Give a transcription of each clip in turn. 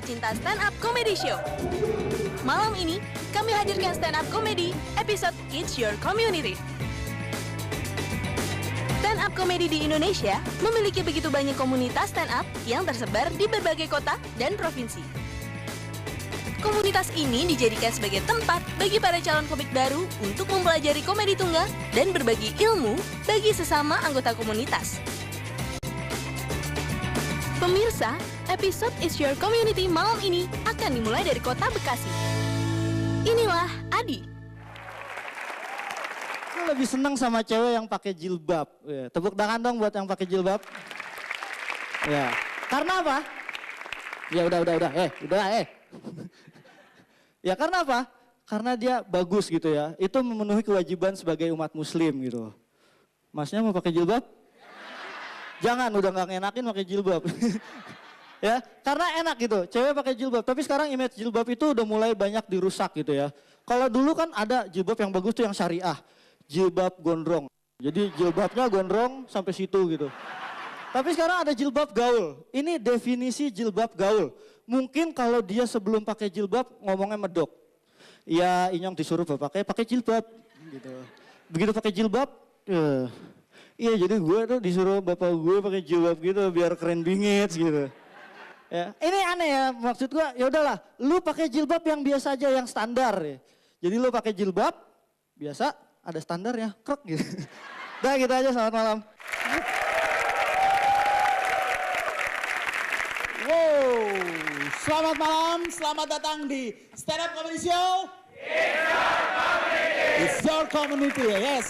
pecinta stand up comedy show. Malam ini, kami hadirkan stand up comedy episode It's Your Community. Stand up comedy di Indonesia memiliki begitu banyak komunitas stand up yang tersebar di berbagai kota dan provinsi. Komunitas ini dijadikan sebagai tempat bagi para calon komik baru untuk mempelajari komedi tunggal dan berbagi ilmu bagi sesama anggota komunitas. Pemirsa, episode It's Your Community malam ini akan dimulai dari kota Bekasi. Inilah Adi. Gue lebih seneng sama cewek yang pakai jilbab. Ya, tepuk tangan dong buat yang pakai jilbab. Ya, karena apa? Ya udah. Ya karena apa? Karena dia bagus gitu ya. Itu memenuhi kewajiban sebagai umat muslim gitu. Masnya mau pakai jilbab? Jangan, udah gak ngenakin pakai jilbab. Ya, karena enak gitu, cewek pakai jilbab. Tapi sekarang image jilbab itu udah mulai banyak dirusak gitu ya. Kalau dulu kan ada jilbab yang bagus tuh yang syariah. Jilbab gondrong. Jadi jilbabnya gondrong sampai situ gitu. Tapi sekarang ada jilbab gaul. Ini definisi jilbab gaul. Mungkin kalau dia sebelum pakai jilbab ngomongnya medok. Ya Inyong disuruh pakai jilbab gitu. Begitu pakai jilbab, iya jadi gue tuh disuruh bapak gue pakai jilbab gitu biar keren bingit gitu. Ya, ini aneh ya, maksud gue ya udahlah, lu pakai jilbab yang biasa aja yang standar ya. Jadi lu pakai jilbab biasa ada standarnya, krek gitu. Udah gitu aja, selamat malam. Wow, selamat malam, selamat datang di Stand Up Comedy Show. It's your community, yes.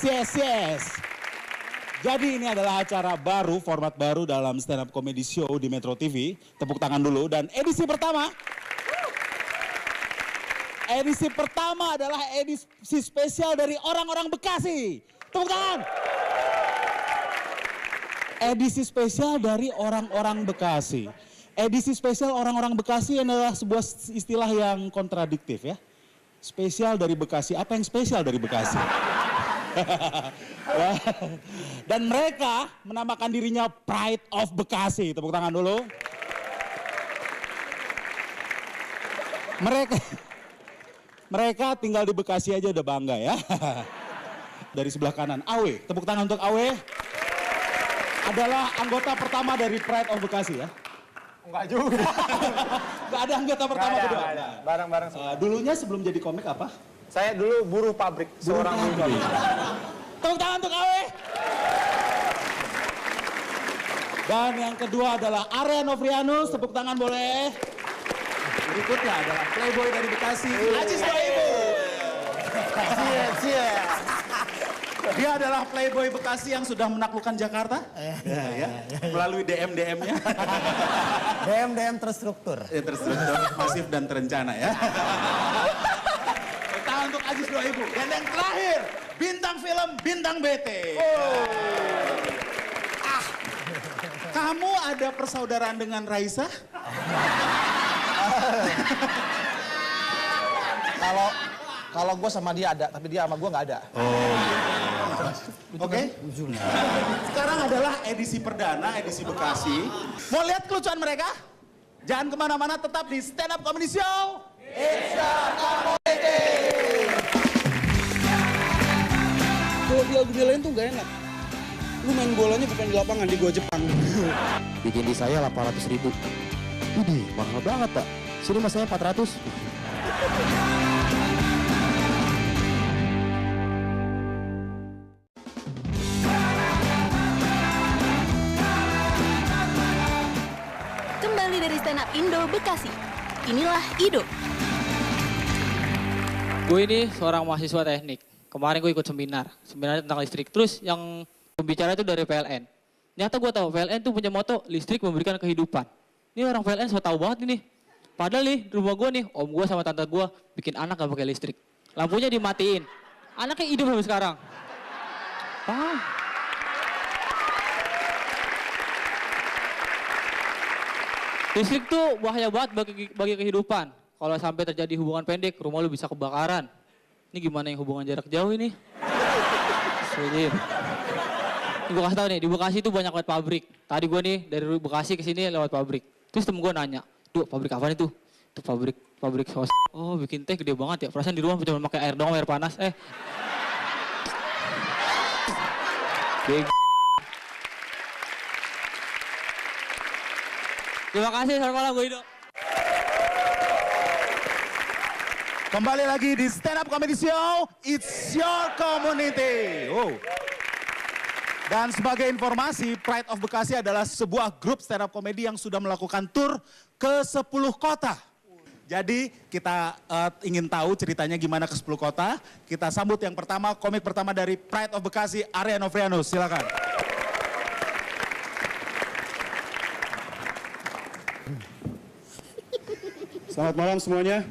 Jadi ini adalah acara baru, format baru dalam Stand Up Comedy Show di Metro TV. Tepuk tangan dulu. Dan edisi pertama adalah edisi spesial dari orang-orang Bekasi. Tepuk tangan. Edisi spesial dari orang-orang Bekasi. Edisi spesial orang-orang Bekasi adalah sebuah istilah yang kontradiktif ya. Spesial dari Bekasi, apa yang spesial dari Bekasi? Dan mereka menamakan dirinya Pride of Bekasi. Tepuk tangan dulu. Mereka tinggal di Bekasi aja udah bangga ya. Dari sebelah kanan, Awe. Tepuk tangan untuk Awe. Adalah anggota pertama dari Pride of Bekasi ya. Enggak juga. Gak ada anggota pertama kedua. Bareng-bareng semua. Dulunya sebelum jadi komik apa? Saya dulu buruh pabrik, seorang buruh. Tepuk tangan untuk Awe. Dan yang kedua adalah Arya Novrianus, tepuk tangan boleh. Berikutnya adalah playboy dari Bekasi, Ajis 2000. Siap. Dia adalah playboy Bekasi yang sudah menaklukkan Jakarta. Melalui DM-DM-nya. DM terstruktur. Terstruktur, masif dan terencana ya. Tepuk tangan untuk Ajis 2000. Dan yang terakhir, bintang film, bintang BT. Kamu ada persaudaraan dengan Raisa? Kalau gue sama dia ada, tapi dia sama gue nggak ada. Oke. Sekarang adalah edisi perdana, edisi Bekasi. Mau lihat kelucuan mereka? Jangan kemana-mana, tetap di Stand Up Comedy Show. It's your community. Kalau di lagu lain tuh gak enak. Lu main bolanya bukan di lapangan, di gua Jepang. Bikin di saya 800.000. Widih, mahal banget pak. Sini mas saya 400. Kembali dari Stand Up Indo Bekasi. Inilah Ido. Gue ini seorang mahasiswa teknik. Kemarin gue ikut seminar tentang listrik. Terus yang pembicara itu dari PLN. Nyata gue tahu PLN tuh punya moto listrik memberikan kehidupan. Ini orang PLN so tahu banget ini. Padahal nih di rumah gue nih, om gue sama tante gue bikin anak gak pakai listrik. Lampunya dimatiin. Anaknya hidup sampai sekarang. Listrik tuh bahaya banget bagi kehidupan. Kalau sampai terjadi hubungan pendek, rumah lu bisa kebakaran. Ini gimana yang hubungan jarak jauh ini? Ini gue kasih tau nih, di Bekasi tuh banyak banget pabrik. Tadi gue nih dari Bekasi ke sini lewat pabrik. Terus temen gue nanya, "Duh, pabrik apa nih tuh?" Itu pabrik saus. Oh, bikin teh gede banget ya. Perasaan di rumah cuma pakai air doang, air panas. Bego. Terima kasih, selamat malam gue Ido. Kembali lagi di Stand Up Comedy Show, It's Your Community. Oh. Dan sebagai informasi, Pride of Bekasi adalah sebuah grup stand up comedy yang sudah melakukan tur ke 10 kota. Jadi kita ingin tahu ceritanya gimana ke 10 kota. Kita sambut yang pertama, komik pertama dari Pride of Bekasi, Arya Novrianus. Silakan. Selamat malam semuanya.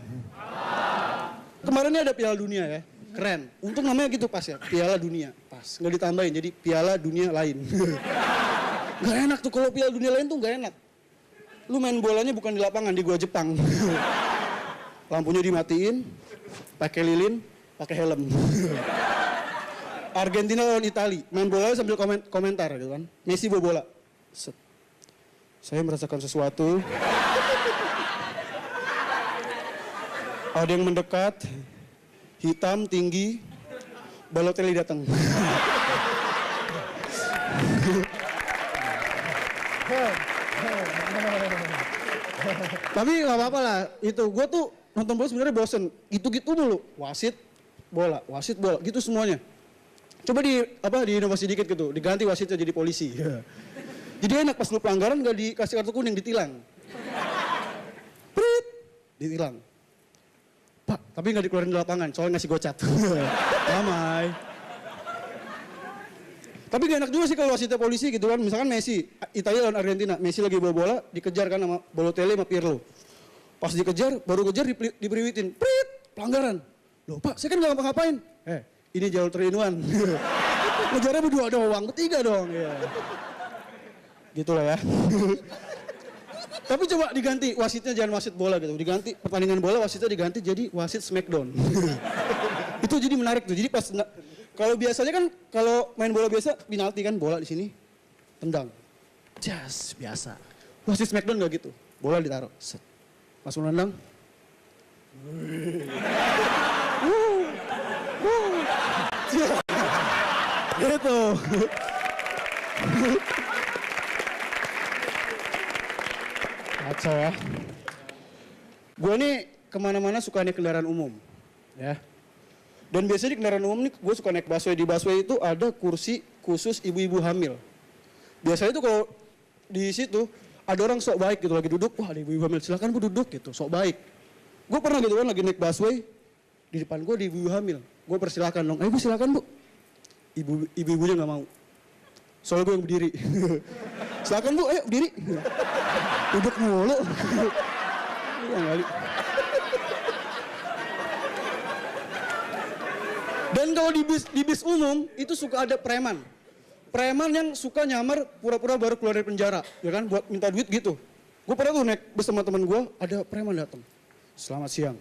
Kemarin ini ada Piala Dunia ya, keren. Untung namanya gitu pas ya, Piala Dunia. Pas, nggak ditambahin jadi Piala Dunia lain. Gak enak tuh kalau Piala Dunia lain tuh gak enak. Lu main bolanya bukan di lapangan, di gua Jepang. Lampunya dimatiin, pakai lilin, pakai helm. Argentina lawan Itali, main bola sambil komentar gitu kan. Messi bawa bola. Set. Saya merasakan sesuatu. Ada yang mendekat, hitam, tinggi, Balotelli datang. Tapi gak apa-apa lah, itu gue tuh nonton bola sebenarnya bosen. Gitu-gitu mulu, wasit, bola, gitu semuanya. Coba diinovasi dikit gitu, diganti wasitnya jadi polisi. Jadi enak pas lu pelanggaran gak dikasih kartu kuning, ditilang. Prit, ditilang. Pak, tapi nggak dikeluarin di lapangan, soalnya ngasih gocat. Damai. Tapi gak enak juga sih kalau wasitnya polisi gitu kan. Misalkan Messi, Italia lawan Argentina. Messi lagi bawa bola, dikejar kan sama Balotelli sama Pirlo. Pas dikejar, baru kejar diberiwitin. Prit, pelanggaran. Loh Pak, saya kan gak ngapa-ngapain. Ini jalur 3-in-1. Ngejarnya berdua doang, bertiga dong. Ya. Gitulah ya. Tapi coba diganti, wasitnya jangan wasit bola gitu. Diganti pertandingan bola, wasitnya diganti jadi wasit Smackdown. Itu jadi menarik tuh. Jadi pas, kalau biasanya kan kalau main bola biasa, penalti kan bola di sini, tendang. Jas, biasa. Wasit Smackdown gak gitu. Bola ditaruh, set. Langsung nendang. Gitu. Kacau ya. Gue nih kemana-mana suka naik kendaraan umum. Ya. Dan biasanya di kendaraan umum nih gue suka naik busway. Di busway itu ada kursi khusus ibu-ibu hamil. Biasanya itu kalau di situ ada orang sok baik gitu lagi duduk. Wah ada ibu-ibu hamil, silakan bu duduk gitu, sok baik. Gue pernah gitu kan lagi naik busway. Di depan gue ada ibu-ibu hamil. Gue persilakan dong, bu silakan bu. Ibu-ibunya gak mau. Soalnya gue yang berdiri. Silakan bu, ayo berdiri. Duduk mulu. Iya kali. Dan kalau di bis umum itu suka ada preman. Preman yang suka nyamar pura-pura baru keluar dari penjara, ya kan, buat minta duit gitu. Gue pernah tuh naik bus sama teman gue, ada preman datang. Selamat siang.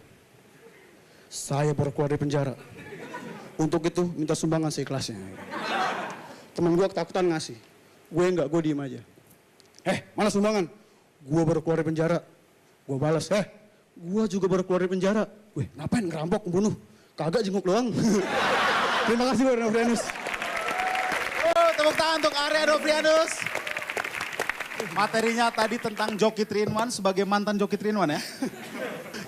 Saya baru keluar dari penjara. Untuk itu minta sumbangan seikhlasnya. Temen gue ketakutan ngasih. Gue enggak, gue diem aja. Mana sumbangan? Gue baru keluar dari penjara. Gue balas, gue juga baru keluar dari penjara. Wih, ngapain ngerampok, membunuh? Kagak jenguk doang. Terima kasih Arya Novrianus. Oh, tepuk tangan untuk Arya Novrianus. Materinya tadi tentang joki 3-in-1 sebagai mantan joki 3-in-1 ya.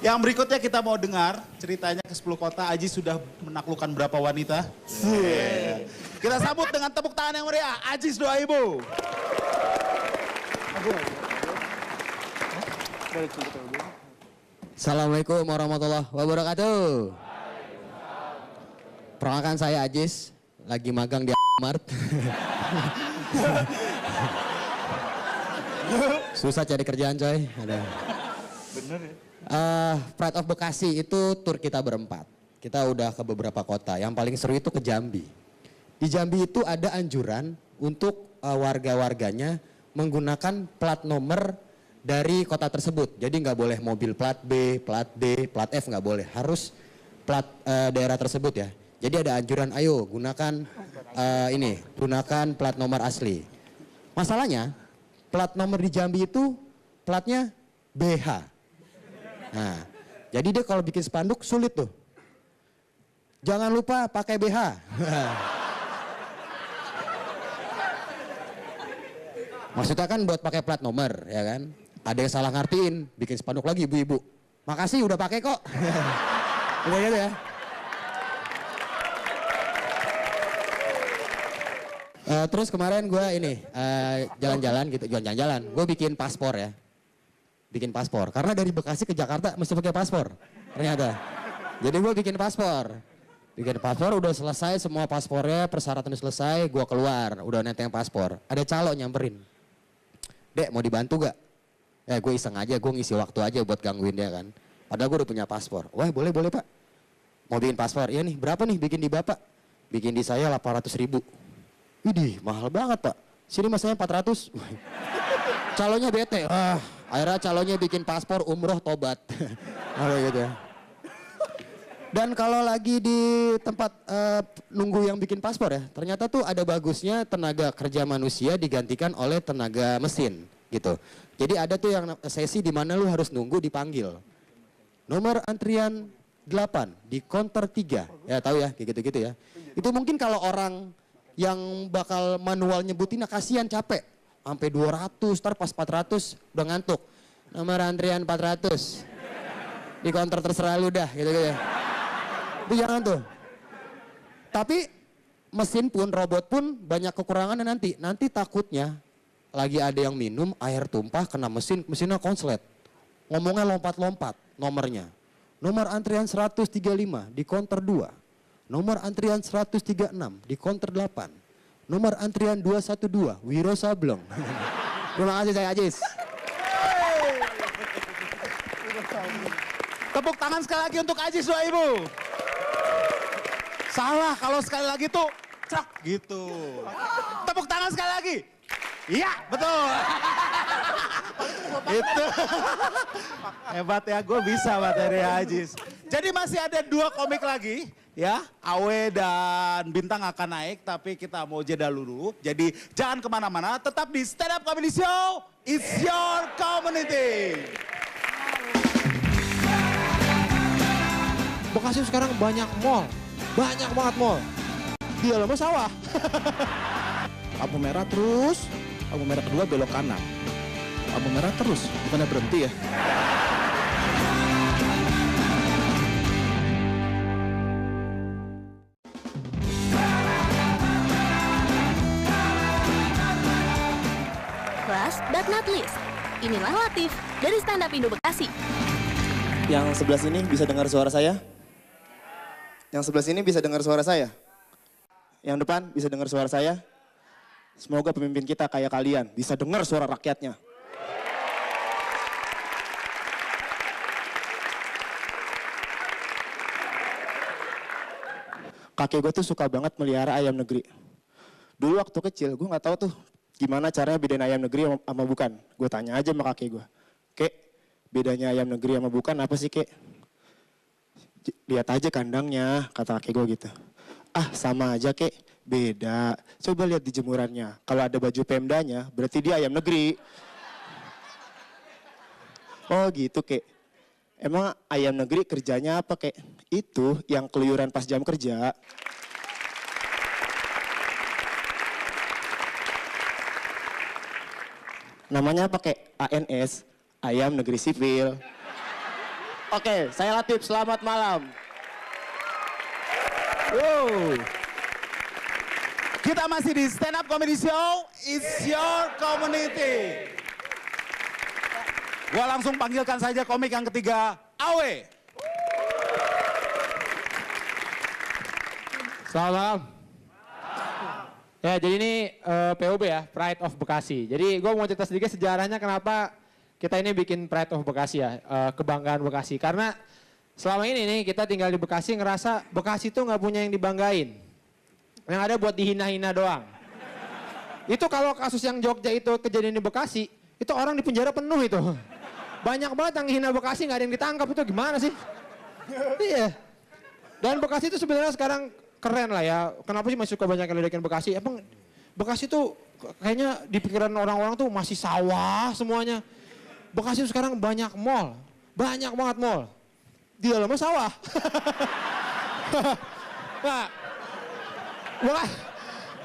Yang berikutnya kita mau dengar ceritanya ke 10 kota. Aji sudah menaklukkan berapa wanita? Yeah. Kita sambut dengan tepuk tangan yang meriah. Ajis doa ibu. Assalamualaikum warahmatullahi wabarakatuh. Perkenalkan saya Ajis, lagi magang di Mart. Susah cari kerjaan coy. Ada. Bener ya? Pride of Bekasi itu tur kita berempat. Kita udah ke beberapa kota. Yang paling seru itu ke Jambi. Di Jambi itu ada anjuran untuk warga-warganya menggunakan plat nomor dari kota tersebut. Jadi nggak boleh mobil plat B, plat D, plat F nggak boleh. Harus plat daerah tersebut ya. Jadi ada anjuran, ayo gunakan gunakan plat nomor asli. Masalahnya plat nomor di Jambi itu platnya BH. Nah, jadi dia kalau bikin spanduk sulit tuh. Jangan lupa pakai BH. Maksudnya kan buat pakai plat nomor, ya kan? Ada yang salah ngartiin, bikin spanduk lagi ibu-ibu. Makasih udah pakai kok. Udah gitu ya. Terus kemarin gue ini jalan-jalan gitu, jalan-jalan. Gue bikin paspor ya. Bikin paspor. Karena dari Bekasi ke Jakarta mesti pakai paspor. Ternyata. Jadi gue bikin paspor. Bikin paspor udah selesai semua paspornya, persyaratan udah selesai, gue keluar. Udah nenteng paspor. Ada calo nyamperin. Dek mau dibantu gak? Ya gue iseng aja, gue ngisi waktu aja buat gangguin dia kan. Padahal gue udah punya paspor. Wah boleh pak. Mau bikin paspor? Iya nih berapa nih bikin di bapak? Bikin di saya 800.000. Widih mahal banget pak. Sini masanya 400. Calonya bete. Akhirnya calonya bikin paspor umroh tobat. Gitu ya. Dan kalau lagi di tempat nunggu yang bikin paspor ya, ternyata tuh ada bagusnya tenaga kerja manusia digantikan oleh tenaga mesin gitu. Jadi ada tuh yang sesi di mana lu harus nunggu dipanggil. Nomor antrian 8 di counter 3. Ya tahu ya kayak gitu-gitu ya. Itu mungkin kalau orang yang bakal manual nyebutin kasihan capek. Sampai 200, ntar pas 400 udah ngantuk. Nomor antrian 400. Di counter terserah lu dah gitu-gitu ya. Itu jangan tuh. Tapi mesin pun, robot pun banyak kekurangannya nanti. Nanti takutnya lagi ada yang minum, air tumpah, kena mesinnya konslet. Ngomongnya lompat-lompat nomornya. Nomor antrian 135 di counter 2. Nomor antrian 136 di counter 8. Nomor antrian 212, Wiro Sableng. Terima kasih saya Ajis. Tepuk tangan sekali lagi untuk Ajis Bapak Ibu. Salah kalau sekali lagi tuh crak gitu. Tepuk tangan sekali lagi. Iya betul. Itu. Hebat ya gue bisa materi Ajis. Jadi masih ada 2 komik lagi ya. Awe dan Bintang akan naik tapi kita mau jeda dulu. Jadi jangan kemana-mana tetap di Stand Up Comedy Show. It's your community. Bekasi sekarang banyak mall. Banyak banget mall. Di dalamnya sawah. Lampu merah terus. Lampu merah kedua belok kanan. Lampu merah terus. Bukannya berhenti ya. Last but not least, inilah Latif dari Stand Up Indo Bekasi. Yang sebelah sini bisa dengar suara saya? Yang sebelah sini bisa dengar suara saya? Yang depan bisa dengar suara saya? Semoga pemimpin kita kayak kalian bisa dengar suara rakyatnya. Kakek gue tuh suka banget melihara ayam negeri. Dulu waktu kecil gue gak tahu tuh gimana caranya bedain ayam negeri sama bukan. Gue tanya aja sama kakek gue. Kek, bedanya ayam negeri sama bukan apa sih kek? Lihat aja kandangnya, kata kakek gue gitu. Ah sama aja kek, beda. Coba lihat di jemurannya. Kalau ada baju Pemdanya, berarti dia ayam negeri. Oh gitu kek. Emang ayam negeri kerjanya apa kek? Itu yang keluyuran pas jam kerja. Namanya apa kek? ANS, Ayam Negeri Sipil. Oke, saya Latif, selamat malam. Wow. Kita masih di Stand Up Comedy Show, It's Your Community. Gua langsung panggilkan saja komik yang ketiga, Awe. Selamat malam. Ya, jadi ini POB ya, Pride of Bekasi. Jadi gue mau cerita sedikit sejarahnya kenapa kita ini bikin Pride of Bekasi ya, kebanggaan Bekasi. Karena selama ini nih kita tinggal di Bekasi ngerasa Bekasi tuh nggak punya yang dibanggain. Yang ada buat dihina-hina doang. Itu kalau kasus yang Jogja itu kejadian di Bekasi, itu orang di penjara penuh itu. Banyak banget yang hina Bekasi nggak ada yang ditangkap, itu gimana sih? Iya. Dan Bekasi itu sebenarnya sekarang keren lah ya. Kenapa sih masih suka banyak yang ledekin Bekasi? Emang Bekasi tuh kayaknya di pikiran orang-orang tuh masih sawah semuanya. Bekasi sekarang banyak mall. banyak banget mall. Di dalamnya sawah. Nah,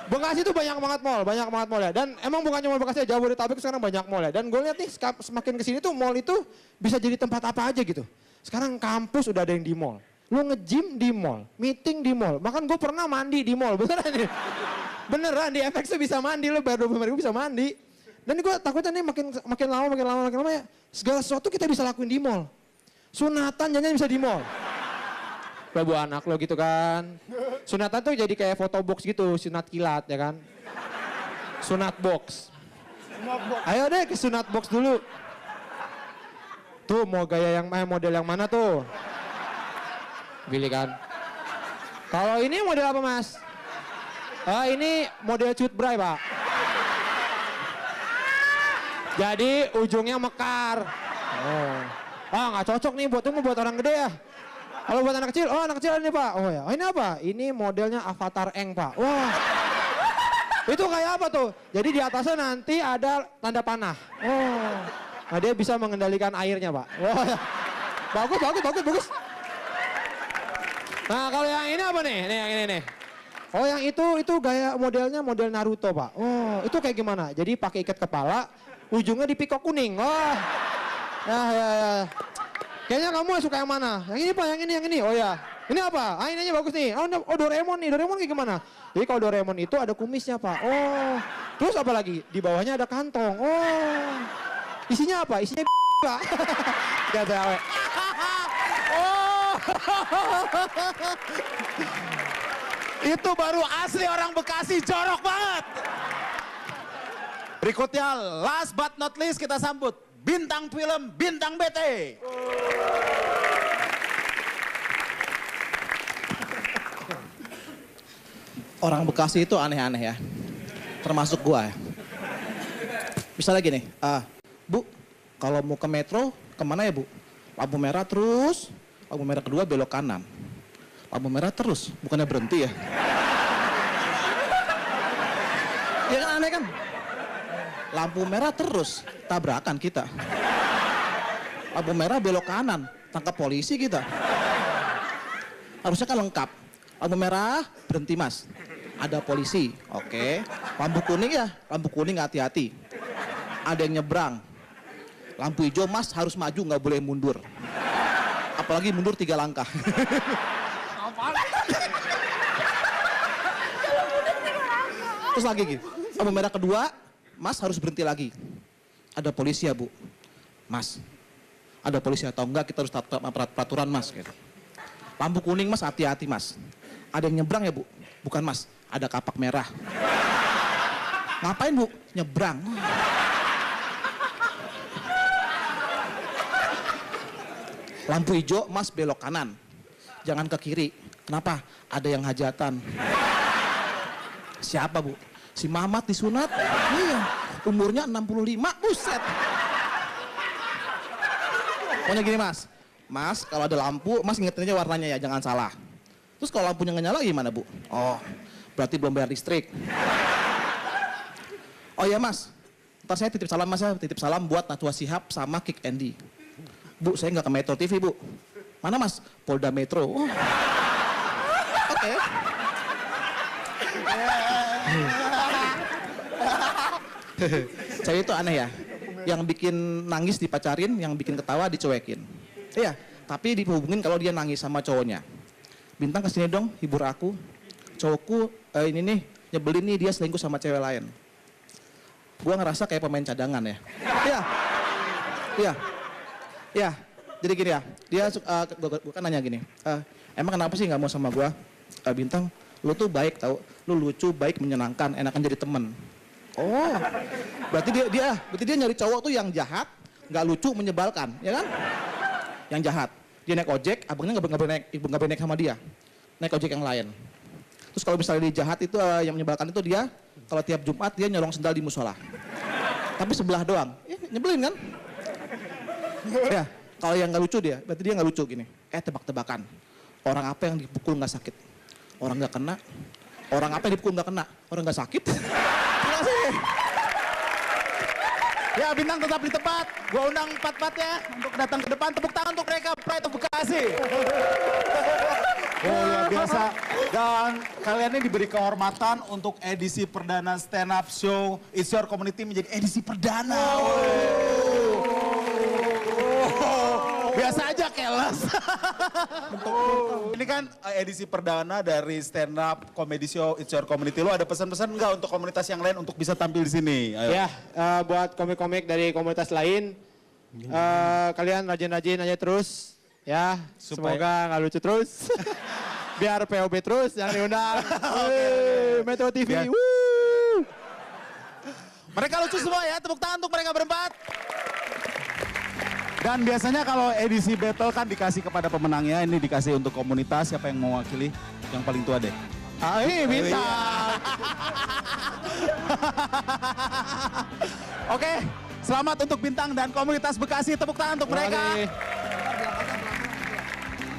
Bekasi itu banyak banget mall ya. Dan emang bukan cuma Bekasi, Jabodetabek sekarang banyak mall ya. Dan gue lihat nih semakin kesini tuh mall itu bisa jadi tempat apa aja gitu. Sekarang kampus udah ada yang di mall. Lu nge-gym di mall, meeting di mall. Bahkan gue pernah mandi di mall, beneran nih. Beneran di FX tuh bisa mandi, lu bayar 20.000 bisa mandi. Dan gue takutnya nih makin lama ya. Segala sesuatu kita bisa lakuin di mall. Sunatan jangan bisa di mall. Lo buat anak lo gitu kan. Sunatan tuh jadi kayak foto box gitu, sunat kilat ya kan. Sunat box. Ayo deh ke sunat box dulu. Tuh mau gaya yang model yang mana tuh? Pilih kan. Kalau ini model apa mas? Ini model cut bray pak. Jadi ujungnya mekar. Oh. Nggak cocok nih buat orang gede ya. Kalau buat anak kecil ini pak. Oh ya, ini apa? Ini modelnya Avatar Eng pak. Wah, itu kayak apa tuh? Jadi di atasnya nanti ada tanda panah. Oh, nah dia bisa mengendalikan airnya pak. Wah, ya. Bagus. Nah kalau yang ini apa nih? Nih yang ini nih. Oh yang itu gaya modelnya model Naruto pak. Oh itu kayak gimana? Jadi pakai ikat kepala, ujungnya dipikok kuning. Wah, ya. Kayaknya kamu suka yang mana? Yang ini pak, yang ini. Oh ya, ini apa? Ini aja bagus nih. Oh Doraemon nih, Doraemon kayak gimana? Jadi kalau Doraemon itu ada kumisnya pak. Oh, terus apa lagi? Di bawahnya ada kantong. Oh, isinya apa? Isinya pak. Gak tahu. Oh. Itu baru asli orang Bekasi, jorok banget. Berikutnya, last but not least kita sambut bintang film, bintang BT. Orang Bekasi itu aneh-aneh ya. Termasuk gua ya. Misalnya gini, Bu, kalau mau ke metro, kemana ya Bu? Lampu merah terus, lampu merah kedua belok kanan. Lampu merah terus, bukannya berhenti ya? Ya kan aneh kan? Lampu merah terus, tabrakan kita. Lampu merah belok kanan, tangkap polisi kita. Harusnya kan lengkap. Lampu merah, berhenti mas. Ada polisi, oke. Lampu kuning ya, lampu kuning hati-hati. Ada yang nyebrang. Lampu hijau mas harus maju, nggak boleh mundur. Apalagi mundur 3 langkah. Terus lagi gitu, lampu merah kedua, mas harus berhenti lagi. Ada polisi ya bu? Mas, ada polisi atau enggak kita harus taat peraturan mas. Gitu. Lampu kuning mas hati-hati mas. Ada yang nyebrang ya bu? Bukan mas, ada kapak merah. Ngapain bu? Nyebrang. Lampu hijau mas belok kanan. Jangan ke kiri. Kenapa? Ada yang hajatan. Siapa bu? Si Mamat disunat, iya, umurnya 65, buset. Pokoknya gini mas, kalau ada lampu, mas ingetin aja warnanya ya, jangan salah. Terus kalau lampunya nggak nyala gimana bu? Oh, berarti belum bayar listrik. Oh iya mas, ntar saya titip salam mas ya, titip salam buat Najwa Shihab sama Kick Andy. Bu, saya nggak ke Metro TV bu. Mana mas? Polda Metro. Oh. Oke. Saya itu aneh ya, yang bikin nangis dipacarin, yang bikin ketawa dicuekin. Iya, tapi dihubungin kalau dia nangis sama cowoknya. Bintang kesini dong, hibur aku. Cowokku ini nih, nyebelin nih dia selingkuh sama cewek lain. Gua ngerasa kayak pemain cadangan ya. Iya. Jadi gini ya, gua kan nanya gini, emang kenapa sih nggak mau sama gua? Bintang, lu tuh baik tau, lu lucu, baik, menyenangkan, enakan jadi temen. Oh, berarti dia nyari cowok tuh yang jahat, nggak lucu, menyebalkan, ya kan? Yang jahat, dia naik ojek, abangnya nggak boleh naik sama dia, naik ojek yang lain. Terus kalau misalnya dia jahat itu yang menyebalkan itu dia, kalau tiap Jumat dia nyolong sendal di musola. Tapi sebelah doang, nyebelin kan? Ya, kalau yang nggak lucu dia, berarti dia nggak lucu gini. Tebak-tebakan, orang apa yang dipukul nggak sakit? Orang nggak kena. Orang apa yang dipukul nggak kena? Orang nggak sakit. Ya bintang tetap di tempat. Gua undang empat-empatnya untuk datang ke depan. Tepuk tangan untuk mereka, Pride of Bekasi. Oh luar biasa. Dan kalian ini diberi kehormatan untuk edisi perdana stand up show It's Your Community menjadi edisi perdana. Biasa aja keles. Ini kan edisi perdana dari stand up comedy show It's Your Community. Lo ada pesan-pesan enggak untuk komunitas yang lain untuk bisa tampil di sini? Ayo. Ya, buat komik-komik dari komunitas lain, kalian rajin-rajin aja terus. Ya, semoga nggak lucu terus. Biar POB terus yang diundang. Metro TV. Biar. Mereka lucu semua ya, tepuk tangan untuk mereka berempat. Dan biasanya kalau edisi battle kan dikasih kepada pemenangnya, ini dikasih untuk komunitas, siapa yang mewakili? Yang paling tua deh. Ah, ini bintang. Oke, selamat untuk Bintang dan komunitas Bekasi, tepuk tangan untuk mereka.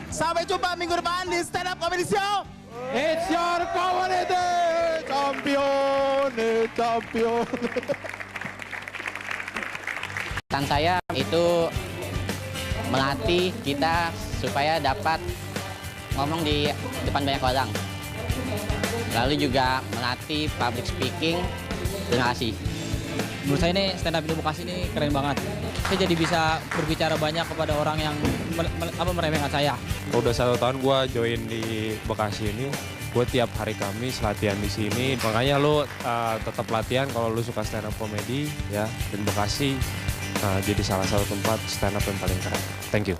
Sampai jumpa minggu depan di Stand Up Comedy Show. It's Your Community, champion. Pesan saya itu melatih kita supaya dapat ngomong di depan banyak orang. Lalu juga melatih public speaking. Terima kasih. Menurut saya ini stand up Indo Bekasi ini keren banget. Saya jadi bisa berbicara banyak kepada orang yang meremehkan saya. Udah 1 tahun gue join di Bekasi ini. Gue tiap hari Kamis latihan di sini. Makanya lu tetap latihan kalau lu suka stand up comedy ya. Dan Bekasi jadi salah satu tempat stand up yang paling keren. Thank you.